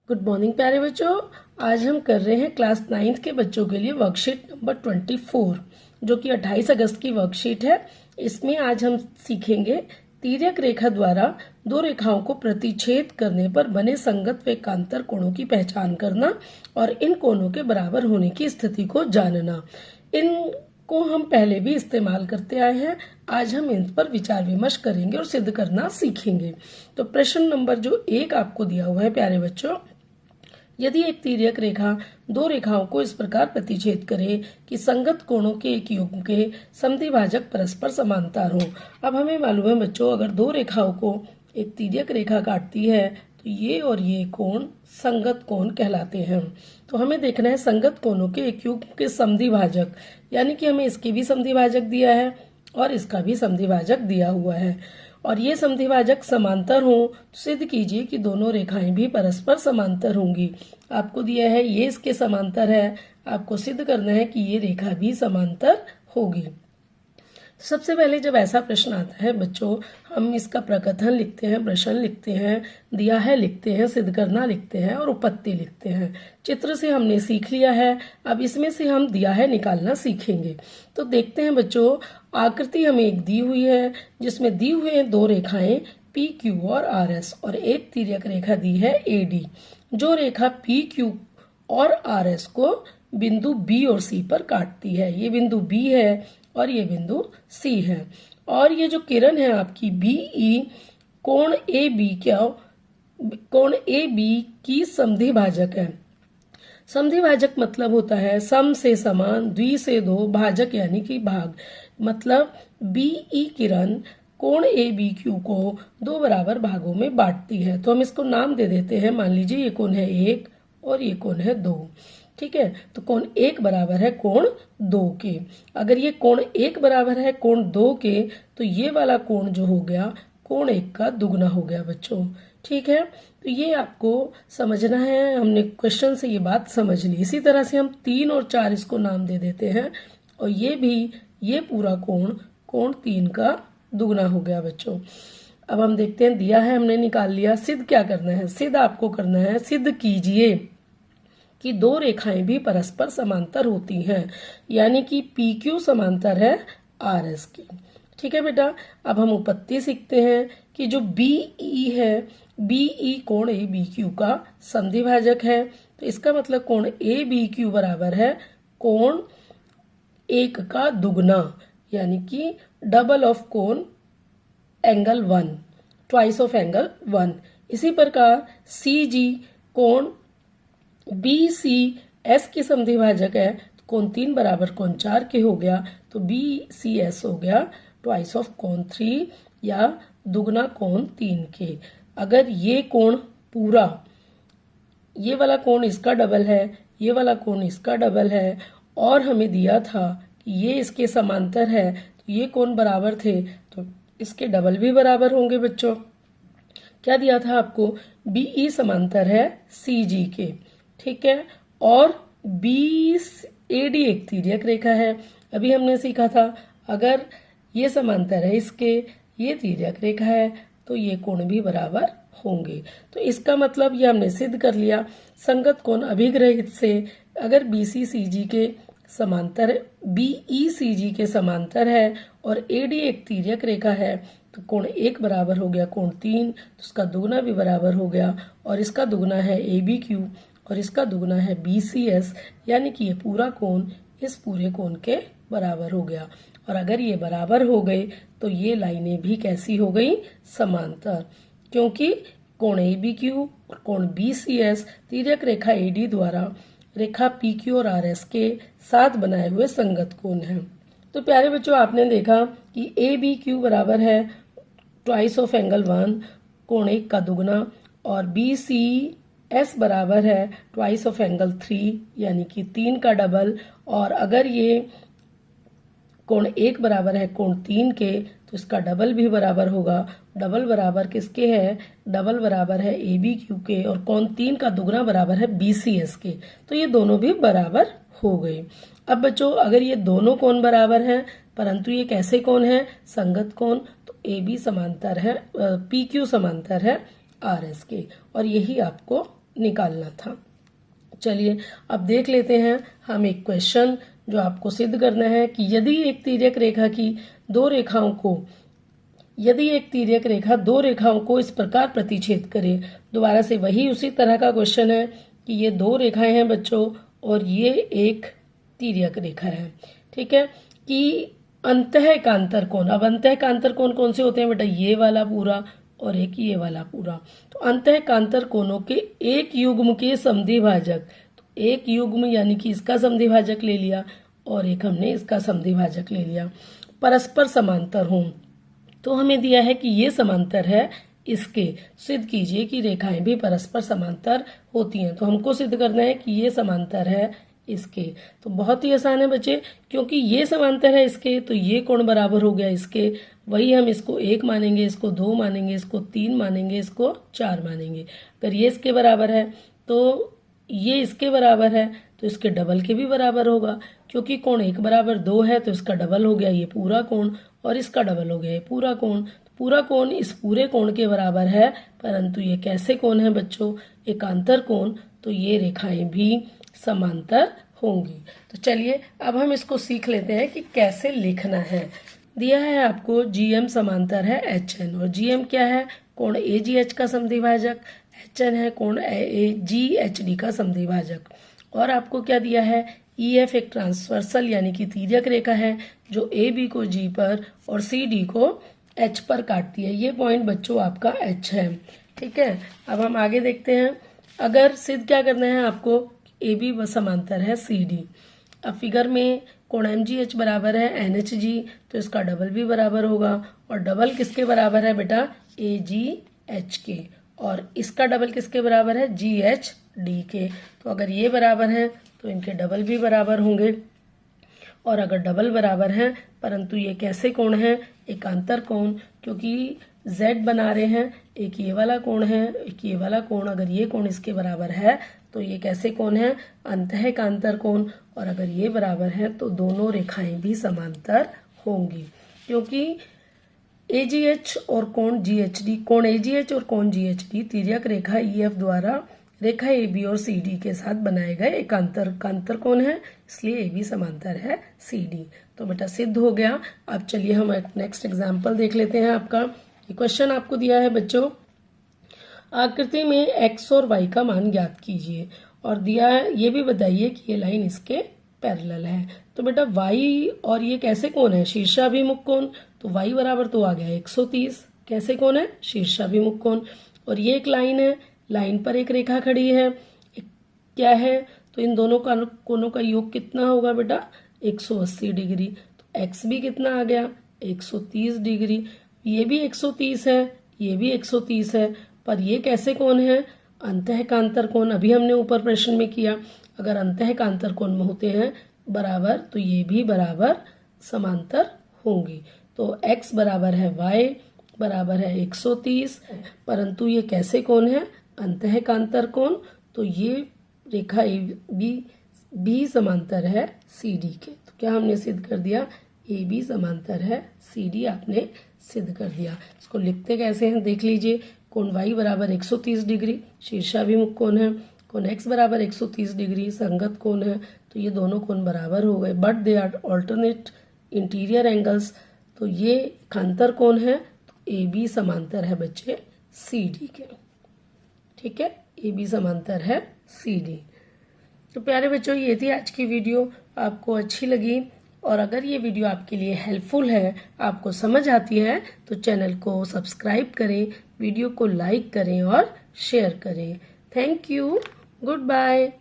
Good morning प्यारे बच्चों। आज हम कर रहे हैं क्लास 9th के बच्चों के लिए वर्कशीट नंबर 24 जो कि 28 अगस्त की वर्कशीट है। इसमें आज हम सीखेंगे तिर्यक रेखा द्वारा दो रेखाओं को प्रतिच्छेद करने पर बने संगत व एकांतर कोणों की पहचान करना और इन कोणों के बराबर होने की स्थिति को जानना। इनको हम पहले भी इस्तेमाल करते आए हैं। आज हम इन पर विचार विमर्श करेंगे और सिद्ध करना सीखेंगे। तो प्रश्न नंबर जो 1 आपको दिया हुआ है प्यारे बच्चों, यदि एक तिर्यक रेखा दो रेखाओं को इस प्रकार प्रतिच्छेद करे कि संगत कोणों के एक युग्म के समद्विभाजक परस्पर समांतर हो। अब हमें मालूम है बच्चों, अगर दो रेखाओं को एक तिर्यक रेखा काटती है तो ये और ये कोण संगत कोण कहलाते हैं। तो हमें देखना है संगत कोणों के एक युग्म के समद्विभाजक, यानी कि हमें इसके भी समद्विभाजक दिया है और इसका भी समद्विभाजक दिया हुआ है और ये समद्विभाजक समांतर हो तो सिद्ध कीजिए कि दोनों रेखाएं भी परस्पर समांतर होंगी। आपको दिया है ये इसके समांतर है, आपको सिद्ध करना है कि ये रेखा भी समांतर होगी। सबसे पहले जब ऐसा प्रश्न आता है बच्चों, हम इसका प्रकथन लिखते हैं, प्रश्न लिखते हैं, दिया है लिखते हैं, सिद्ध करना लिखते हैं और उपपत्ति लिखते हैं। चित्र से हमने सीख लिया है, अब इसमें से हम दिया है निकालना सीखेंगे। तो देखते हैं बच्चों, आकृति हमें एक दी हुई है जिसमें दी हुए हैं दो रेखाएं पी क्यू और आर एस और एक तिर्यक रेखा दी है ए डी। जो रेखा पी क्यू और आर एस को बिंदु बी और सी पर काटती है, ये बिंदु बी है और ये बिंदु सी है, और ये जो किरण है आपकी बी ई कोण ए बी की समद्विभाजक है। समद्विभाजक मतलब होता है सम से समान, द्वि से दो, भाजक यानी कि भाग। मतलब बी ई किरण कोण ए बी क्यू को दो बराबर भागों में बांटती है। तो हम इसको नाम दे देते हैं, मान लीजिए ये कोण है 1 और ये कोण है 2। ठीक है, तो कोण 1 बराबर है कोण 2 के। अगर ये कोण 1 बराबर है कोण 2 के तो ये वाला कोण जो हो गया कोण 1 का दुगना हो गया बच्चों। ठीक है, तो ये आपको समझना है। हमने क्वेश्चन से ये बात समझ ली। इसी तरह से हम 3 और 4 इसको नाम दे देते हैं और ये पूरा कोण 3 का दुगना हो गया बच्चों। अब हम देखते हैं, दिया है हमने निकाल लिया। सिद्ध क्या करना है? सिद्ध आपको करना है, सिद्ध कीजिए कि दो रेखाएं भी परस्पर समांतर होती हैं, यानी कि पी क्यू समांतर है आर एस की। ठीक है बेटा, अब हम उपपत्ति सीखते हैं कि जो बी ई है, बी ई कोण ए बी क्यू का समद्विभाजक है। तो इसका मतलब कोण ए बी क्यू बराबर है कोण 1 का दुगना, यानी कि डबल ऑफ कोण एंगल 1, ट्वाइस ऑफ एंगल 1। इसी प्रकार सी जी कोण बी सी एस की समद्विभाजक है, तो कोण 3 बराबर कोण 4 के हो गया, तो बी सी एस हो गया ट्वाइस ऑफ कोण 3 या दुगना कोण 3 के। अगर ये कोण पूरा, ये वाला कोण इसका डबल है, ये वाला कोण इसका डबल है और हमें दिया था कि ये इसके समांतर है, तो ये कोण बराबर थे तो इसके डबल भी बराबर होंगे बच्चों। क्या दिया था आपको? बी ई समांतर है सी जी के। ठीक है, और बी ए डी एक तिर्यक रेखा है। अभी हमने सीखा था अगर ये समांतर है इसके, ये तिर्यक रेखा है, तो ये कोण भी बराबर होंगे। तो इसका मतलब ये हमने सिद्ध कर लिया। संगत कोण अभिग्रहित से अगर बी सी सी जी के समांतर, बी ई सी जी के समांतर है और ए डी एक तिर्यक रेखा है, तो कोण 1 बराबर हो गया कोण 3, तो उसका दुगना भी बराबर हो गया और इसका दुगना है ए बी क्यू और इसका दुगना है बी सी एस, यानी कि ये पूरा कोण इस पूरे कोण के बराबर हो गया। और अगर ये बराबर हो गए तो ये लाइनें भी कैसी हो गई? समांतर, क्योंकि कोण ए बी क्यू और कोण बी सी एस तिर्यक रेखा ए डी द्वारा रेखा पी क्यू और आर एस के साथ बनाए हुए संगत कोण हैं। तो प्यारे बच्चों, आपने देखा कि ए बी क्यू बराबर है ट्वाइस ऑफ एंगल 1 कोण 1 का दुगना और बी सी एस बराबर है ट्वाइस ऑफ एंगल 3 यानी कि 3 का डबल। और अगर ये कोण 1 बराबर है कोण 3 के तो इसका डबल भी बराबर होगा। डबल बराबर किसके है? डबल बराबर है ए बी क्यू के और कोण 3 का दुगना बराबर है बी सी एस के। तो ये दोनों भी बराबर हो गए। अब बच्चों, अगर ये दोनों कोण बराबर हैं परंतु ये कैसे कोण है? संगत कोण, तो ए बी समांतर है, पी क्यू समांतर है आर एस के, और यही आपको निकालना था। चलिए अब देख लेते हैं हम एक क्वेश्चन जो आपको सिद्ध करना है कि यदि एक तिर्यक रेखा दो रेखाओं को इस प्रकार प्रतिच्छेद करे। दोबारा से वही उसी तरह का क्वेश्चन है कि ये दो रेखाएं हैं बच्चों और ये एक तिर्यक रेखा है, ठीक है, कि अंतःकांतर कोण। अब अंतःकांतर कोण कौन से होते हैं बेटा, ये वाला पूरा और एक ये वाला पूरा। तो अंतःकांतर कोणों के एक युग्म के समद्विभाजक, तो एक युग्म यानी कि इसका समद्विभाजक ले लिया और एक हमने इसका समद्विभाजक ले लिया, परस्पर समांतर हों। तो हमें दिया है कि ये समांतर है इसके, सिद्ध कीजिए कि रेखाएं भी परस्पर समांतर होती हैं। तो हमको सिद्ध करना है कि ये समांतर है इसके। तो बहुत ही आसान है बच्चे, क्योंकि ये समांतर है इसके तो ये कोण बराबर हो गया इसके। वही हम इसको 1 मानेंगे, इसको 2 मानेंगे, इसको 3 मानेंगे, इसको 4 मानेंगे। अगर ये इसके बराबर है तो ये इसके बराबर है तो इसके डबल के भी बराबर होगा, क्योंकि कोण 1 बराबर 2 है तो इसका डबल हो गया ये पूरा कोण और इसका डबल हो गया ये पूरा कोण। पूरा कोण इस पूरे कोण के बराबर है, परंतु ये कैसे कोण है बच्चों, एकांतर कोण, तो ये रेखाएं भी समांतर होंगी। तो चलिए अब हम इसको सीख लेते हैं कि कैसे लिखना है। दिया है आपको GM समांतर है HN और GM क्या है, कोण AGH का समद्विभाजक, HN है कोण GHD का समद्विभाजक। और आपको क्या दिया है, EF एक ट्रांसवर्सल यानी कि तिर्यक रेखा है जो AB को G पर और CD को H पर काटती है। ये पॉइंट बच्चों आपका H है, ठीक है। अब हम आगे देखते हैं। अगर सिद्ध क्या करना है आपको, AB समांतर है CD। अब फिगर में कोण MGH बराबर है NHG, तो इसका डबल भी बराबर होगा और डबल किसके बराबर है बेटा, AGH के, और इसका डबल किसके बराबर है, GHD के। तो अगर ये बराबर है तो इनके डबल भी बराबर होंगे, और अगर डबल बराबर हैं, परंतु ये कैसे कोण है, एकांतर कोण, क्योंकि Z बना रहे हैं, एक ये वाला कोण है एक ये वाला कोण। अगर ये कोण इसके बराबर है तो ये कैसे कोण है, अंतःकांतर कोण, और अगर ये बराबर है तो दोनों रेखाएं भी समांतर होंगी, क्योंकि AGH और कोण GHD, कोण AGH और कोण GHD तिर्यक रेखा EF द्वारा रेखा AB और CD के साथ बनाए गए एकांतर कोण है, इसलिए AB समांतर है CD। तो बेटा सिद्ध हो गया। अब चलिए हम एक नेक्स्ट एग्जाम्पल देख लेते हैं। आपका ये क्वेश्चन आपको दिया है बच्चों, आकृति में x और y का मान ज्ञात कीजिए, और दिया है ये भी बताइए कि ये लाइन इसके पैरेलल है। तो बेटा y और ये कैसे कोण है, शीर्षाभिमुख कोण, तो y बराबर तो आ गया 130, कैसे कोण है, शीर्षाभिमुख कोण। और ये एक लाइन है, लाइन पर एक रेखा खड़ी है, क्या है, तो इन दोनों का कोणों का योग कितना होगा बेटा, 180 डिग्री। तो x भी कितना आ गया, 130 डिग्री। ये भी 130 है, ये भी 130 है, पर ये कैसे कोण है, अंतःकांतर कोण। अभी हमने ऊपर प्रश्न में किया, अगर अंतःकांतर कोण में होते हैं बराबर तो ये भी बराबर समांतर होंगी। तो x बराबर है y बराबर है 130, परंतु ये कैसे कोण है, अंतःकांतर कोण। तो ये रेखा AB समांतर है CD के। तो क्या हमने सिद्ध कर दिया, AB समांतर है CD, आपने सिद्ध कर दिया। इसको लिखते कैसे हैं देख लीजिए, कोण y बराबर 130 डिग्री शीर्षाभिमुख कोण है, कोण x बराबर 130 डिग्री संगत कोण है, तो ये दोनों कोण बराबर हो गए, but they are alternate interior angles. तो ये एकांतर कोण है, तो AB समांतर है बच्चे CD के, ठीक है, AB समांतर है CD। तो प्यारे बच्चों ये थी आज की वीडियो, आपको अच्छी लगी, और अगर ये वीडियो आपके लिए हेल्पफुल है, आपको समझ आती है, तो चैनल को सब्सक्राइब करें, वीडियो को लाइक करें और शेयर करें। Thank you, good bye.